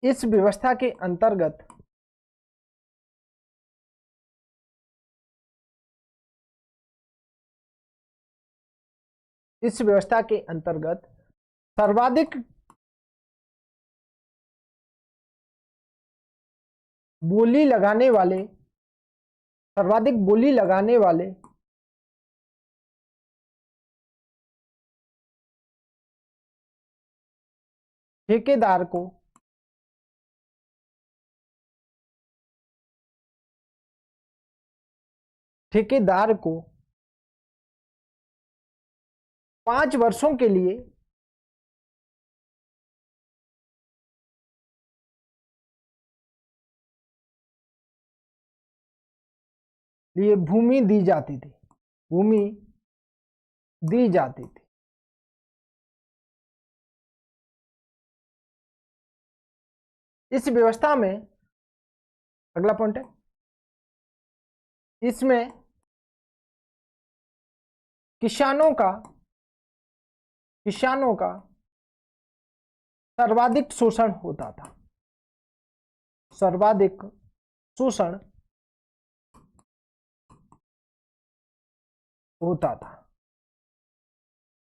Speaker 1: इस व्यवस्था के अंतर्गत इस व्यवस्था के अंतर्गत, इस व्यवस्था के अंतर्गत सर्वाधिक बोली लगाने वाले, सर्वाधिक बोली लगाने वाले ठेकेदार को ठेकेदार को 5 वर्षों के लिए भूमि दी जाती थी, भूमि दी जाती थी। इस व्यवस्था में, अगला पॉइंट है, इसमें किसानों का सर्वाधिक शोषण होता था, सर्वाधिक शोषण होता था।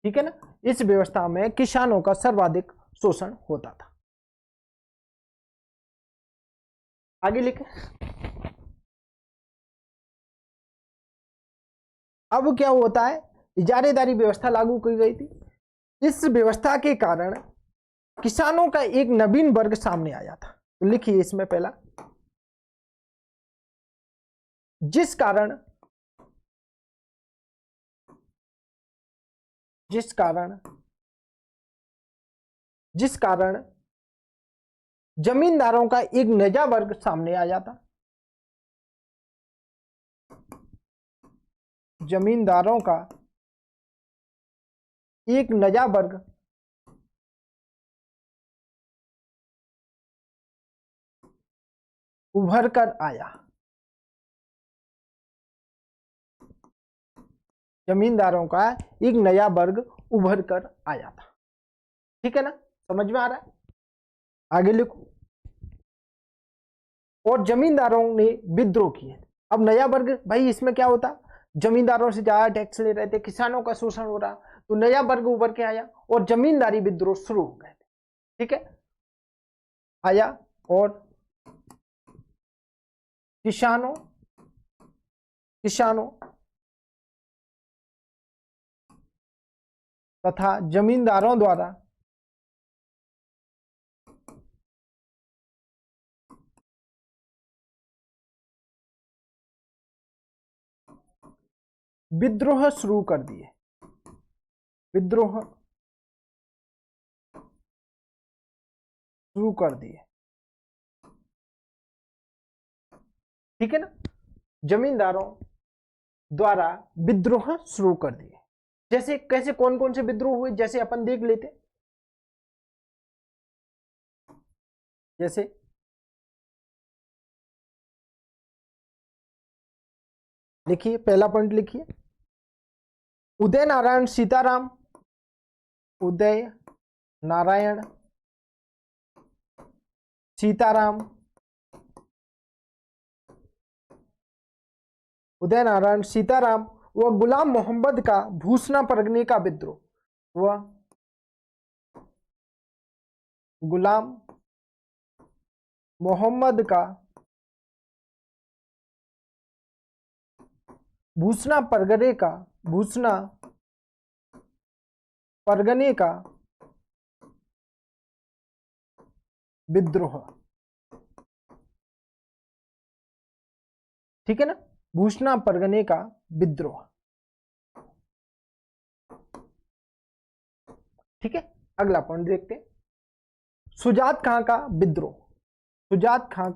Speaker 1: ठीक है ना, इस व्यवस्था में किसानों का सर्वाधिक शोषण होता था। आगे लिखे। अब क्या होता है, इजारेदारी व्यवस्था लागू की गई थी। इस व्यवस्था के कारण किसानों का एक नवीन वर्ग सामने आया था। तो लिखिए इसमें पहला, जिस कारण जमींदारों का एक नया वर्ग सामने आया था, जमींदारों का एक नया वर्ग उभर कर आया, जमींदारों का एक नया वर्ग उभर कर आया था। ठीक है ना, समझ में आ रहा है? आगे लिखो। और जमींदारों ने विद्रोह किए। अब नया वर्ग, भाई इसमें क्या होता, जमींदारों से ज्यादा टैक्स ले रहे थे, किसानों का शोषण हो रहा, तो नया वर्ग उभर के आया और जमींदारी विद्रोह शुरू हो गए थे। ठीक है, आया और किसानों तथा जमींदारों द्वारा विद्रोह शुरू कर दिए, विद्रोह शुरू कर दिए। ठीक है ना, जमींदारों द्वारा विद्रोह शुरू कर दिए। जैसे कैसे, कौन कौन से विद्रोह हुए, जैसे अपन देख लेते। जैसे लिखिए, पहला पॉइंट लिखिए, उदय नारायण सीताराम, उदय नारायण सीताराम, उदय नारायण सीताराम व गुलाम मोहम्मद का भूसना परगने का विद्रोह, वह गुलाम मोहम्मद का भूसना परगने का विद्रोह। ठीक है ना, भूसना परगने का विद्रोह। ठीक है, अगला पॉइंट देखते हैं, सुजात खां का विद्रोह। सुजात खां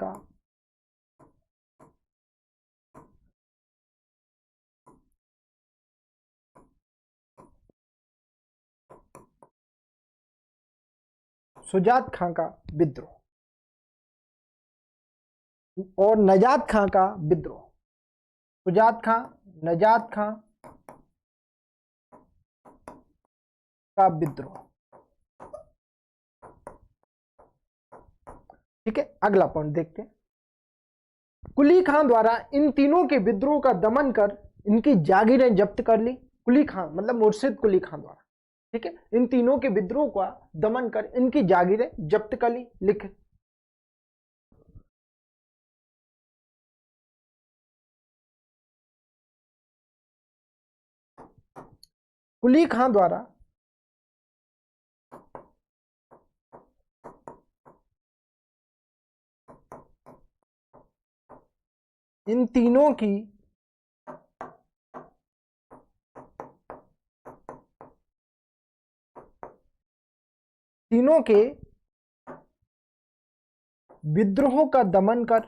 Speaker 1: का विद्रोह और नजात खां का विद्रोह। सुजात खां, नजात खां का विद्रोह। ठीक है, अगला पॉइंट देखते हैं, कुली खां द्वारा इन तीनों के विद्रोह का दमन कर इनकी जागीरें जब्त कर ली। कुली खां मतलब मुर्शिद कुली खां द्वारा, ठीक है, इन तीनों के विद्रोह का दमन कर इनकी जागीरें जब्त कर ली। लिख कुली खां द्वारा इन तीनों के विद्रोहों का दमन कर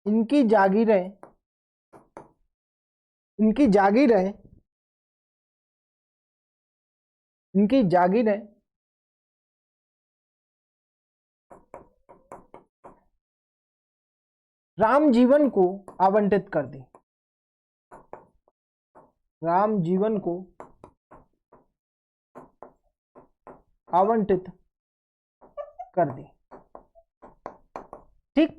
Speaker 1: इनकी जागीरें इनकी जागीरें राम जीवन को आवंटित कर दी। राम जीवन को आवंटित कर दी। ठीक,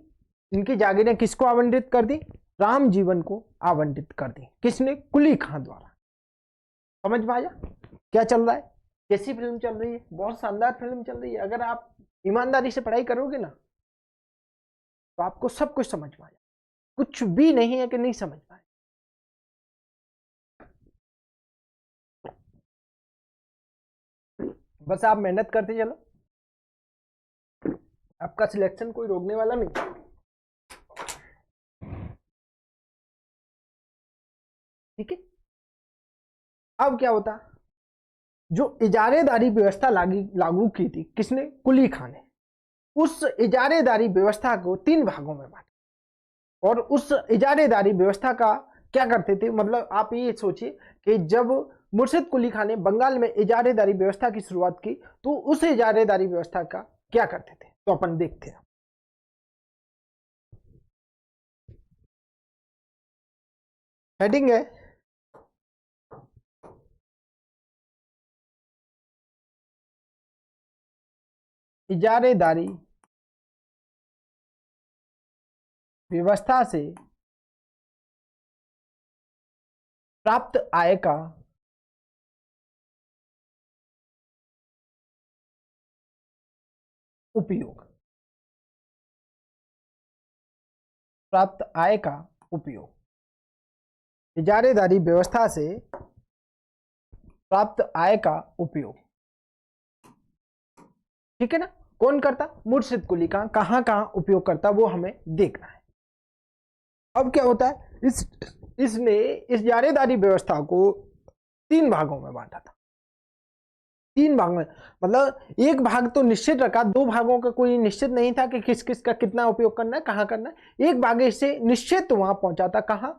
Speaker 1: इनकी जागीरें किसको आवंटित कर दी? राम जीवन को आवंटित कर दी। किसने? कुली खां द्वारा। समझ में आया क्या चल रहा है? कैसी फिल्म चल रही है? बहुत शानदार फिल्म चल रही है। अगर आप ईमानदारी से पढ़ाई करोगे ना तो आपको सब कुछ समझ में आएगा। कुछ भी नहीं है कि नहीं समझ में आए। बस आप मेहनत करते चलो, आपका सिलेक्शन कोई रोकने वाला नहीं। ठीक है, अब क्या होता? जो इजारेदारी व्यवस्था लागू की थी किसने? कुली खां ने। उस इजारेदारी व्यवस्था को 3 भागों में बांटा। और उस इजारेदारी व्यवस्था का क्या करते थे? मतलब आप ये सोचिए कि जब मुर्शिद कुली खां ने बंगाल में इजारेदारी व्यवस्था की शुरुआत की तो उस इजारेदारी व्यवस्था का क्या करते थे, तो अपन देखते हैं। हेडिंग है इजारेदारी व्यवस्था से प्राप्त आय का उपयोग। प्राप्त आय का उपयोग। इजारेदारी व्यवस्था से प्राप्त आय का उपयोग। ठीक है ना? कौन करता? मुर्शिद कुली खां। कहां कहां उपयोग करता वो हमें देखना है। अब क्या होता है? इसने इस इजारेदारी व्यवस्था को 3 भागों में बांटा था। 3 भाग में, मतलब एक भाग तो निश्चित रखा, 2 भागों का कोई निश्चित नहीं था कि किस किस का कितना उपयोग करना है, कहां करना है। एक भाग इससे निश्चित वहां पहुंचा था, कहां?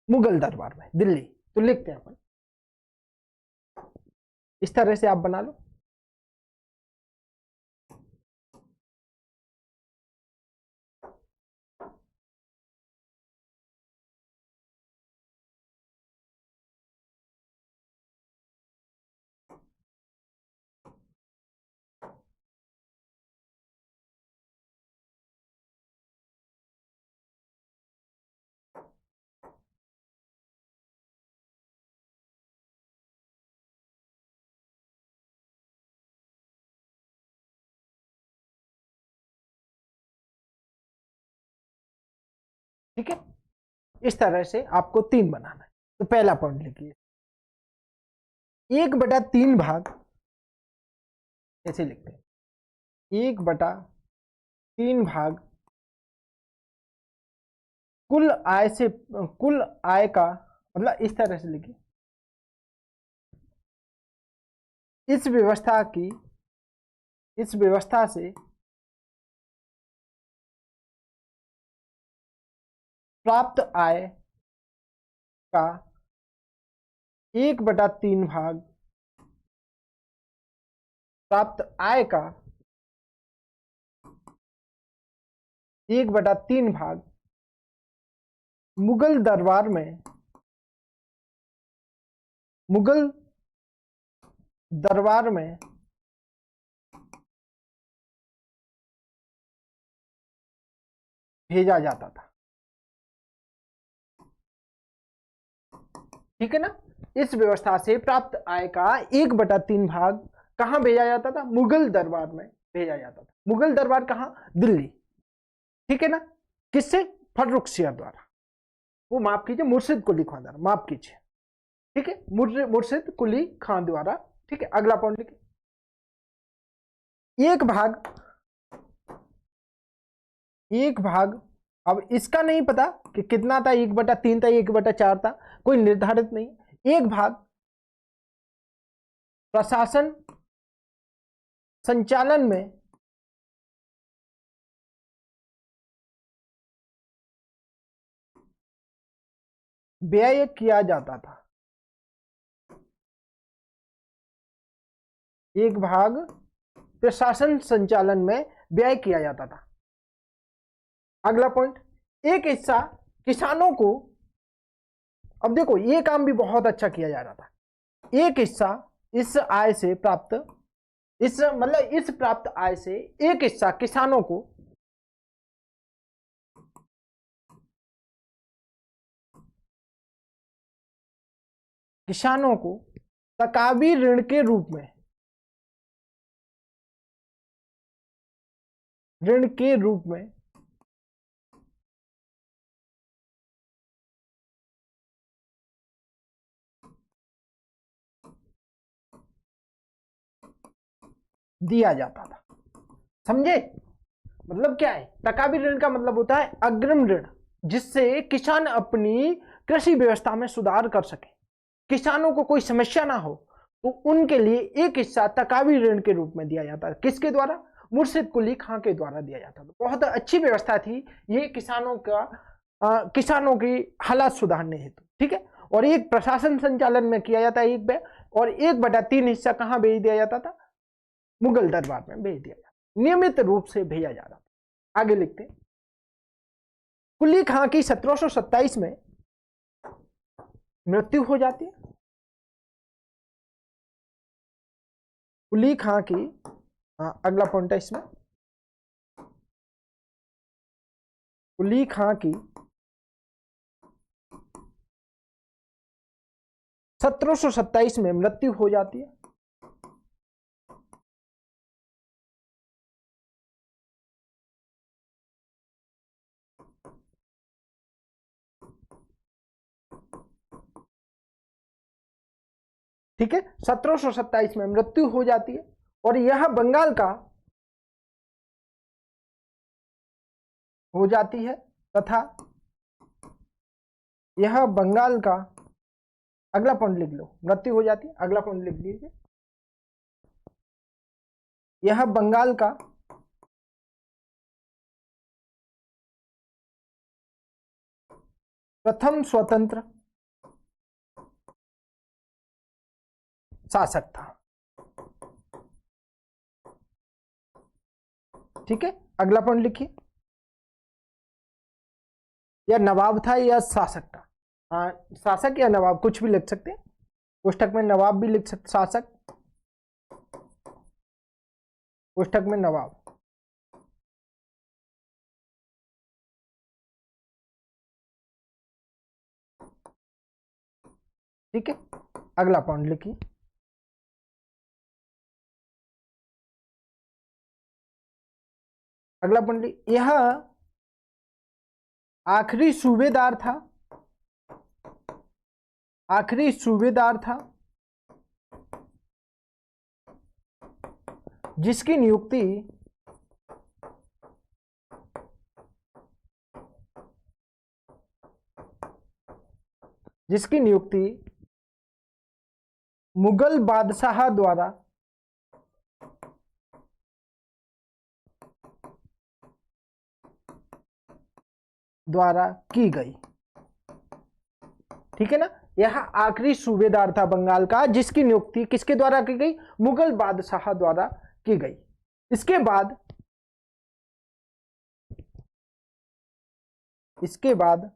Speaker 1: मुगल दरबार में, दिल्ली। तो लिखते हैं अपन, इस तरह से आप बना लो। ठीक है, इस तरह से आपको 3 बनाना है। तो पहला पॉइंट लिखिए, 1/3 भाग ऐसे लिखते हैं, 1/3 भाग कुल आय का, मतलब इस तरह से लिखिए, इस व्यवस्था से प्राप्त आय का 1/3 भाग, प्राप्त आय का 1/3 भाग मुगल दरबार में भेजा जाता था। ठीक है ना? इस व्यवस्था से प्राप्त आय का 1/3 भाग कहां भेजा जाता था? मुगल दरबार में भेजा जाता था। मुगल दरबार कहाँ? दिल्ली, ठीक है ना। किससे? फर्रुखसियर द्वारा, वो माफ कीजिए मुर्शिद कुली खान द्वारा, माफ कीजिए, ठीक है, मुर्शिद कुली खान द्वारा, ठीक है। अगला पॉइंट लिखिए, एक भाग, अब इसका नहीं पता कि कितना था, 1/3 था, 1/4 था, कोई निर्धारित नहीं। एक भाग प्रशासन संचालन में व्यय किया जाता था, एक भाग प्रशासन संचालन में व्यय किया जाता था। अगला पॉइंट, एक हिस्सा किसानों को, अब देखो ये काम भी बहुत अच्छा किया जा रहा था, एक हिस्सा इस आय से प्राप्त, इस मतलब इस प्राप्त आय से एक हिस्सा किसानों को तकावी ऋण के रूप में, दिया जाता था। समझे? मतलब क्या है? तकावी ऋण का मतलब होता है अग्रिम ऋण, जिससे किसान अपनी कृषि व्यवस्था में सुधार कर सके, किसानों को कोई समस्या ना हो, तो उनके लिए एक हिस्सा तकावी ऋण के रूप में दिया जाता है। किसके द्वारा? मुर्शिद कुली खां के द्वारा दिया जाता था। बहुत अच्छी व्यवस्था थी ये किसानों की हालात सुधारने हेतु, ठीक है। और एक प्रशासन संचालन में किया जाता है, एक और 1/3 हिस्सा कहां भेज दिया जाता था? मुगल दरबार में भेज दिया जाता, नियमित रूप से भेजा जा रहा था। आगे लिखते हैं, कुली खां की 1727 में मृत्यु हो जाती है। कुली खां की, अगला पॉइंट है इसमें, कुली खां की 1727 में मृत्यु हो जाती है। ठीक है, 1727 में मृत्यु हो जाती है, और यह बंगाल का हो जाती है, तथा यह बंगाल का, अगला पॉइंट लिख लो, मृत्यु हो जाती है, अगला पॉइंट लिख लीजिए, यह बंगाल का प्रथम स्वतंत्र शासक था। ठीक है, अगला पॉइंट लिखिए, या नवाब था या शासक था, शासक या नवाब कुछ भी लिख सकते हैं, पुस्तक में नवाब भी लिख सकते, शासक पुस्तक में नवाब। ठीक है, अगला पॉइंट लिखिए, अगला पॉइंट लिखिए, यह आखिरी सूबेदार था, आखिरी सूबेदार था जिसकी नियुक्ति मुगल बादशाह द्वारा की गई। ठीक है ना, यह आखिरी सूबेदार था बंगाल का जिसकी नियुक्ति किसके द्वारा की गई? मुगल बादशाह द्वारा की गई। इसके बाद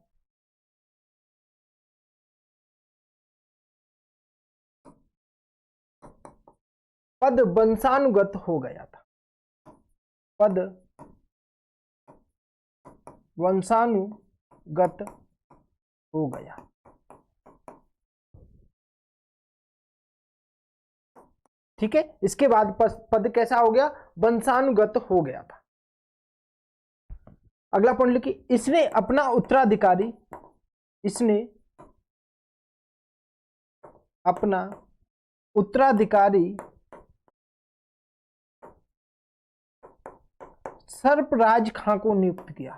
Speaker 1: पद वंशानुगत हो गया था, पद वंशानुगत हो गया। ठीक है, इसके बाद पद कैसा हो गया, वंशानुगत हो गया था। अगला पॉइंट लिखिए, इसने अपना उत्तराधिकारी, इसने अपना उत्तराधिकारी सर्पराज खां को नियुक्त किया।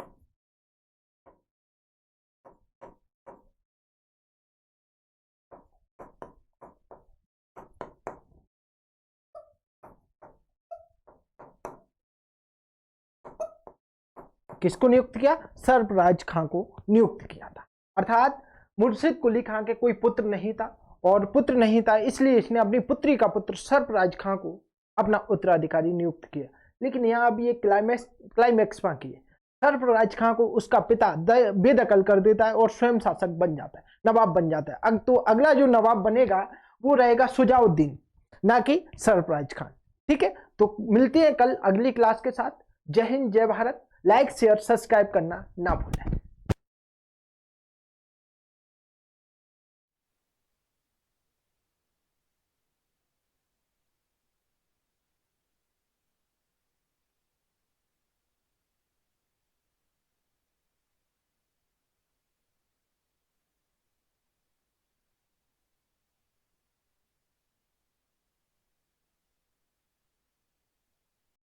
Speaker 1: किसको नियुक्त किया, सर्पराज खां को नियुक्त किया था। अर्थात मुर्शिद कुली खां के कोई पुत्र नहीं था, और पुत्र नहीं था इसलिए इसने अपनी पुत्री का पुत्र सर्पराज खां को अपना उत्तराधिकारी नियुक्त किया। लेकिन यहाँ अभी एक क्लाइमैक्स बाकी है। सर्पराज खां को उसका पिता बेदखल कर देता है और स्वयं शासक बन जाता है, नवाब बन जाता है। तो अगला जो नवाब बनेगा वो रहेगा शुजाउद्दीन, ना कि सर्पराज खान। ठीक है, तो मिलते हैं कल अगली क्लास के साथ। जय हिंद, जय भारत। लाइक शेयर सब्सक्राइब करना ना भूलें।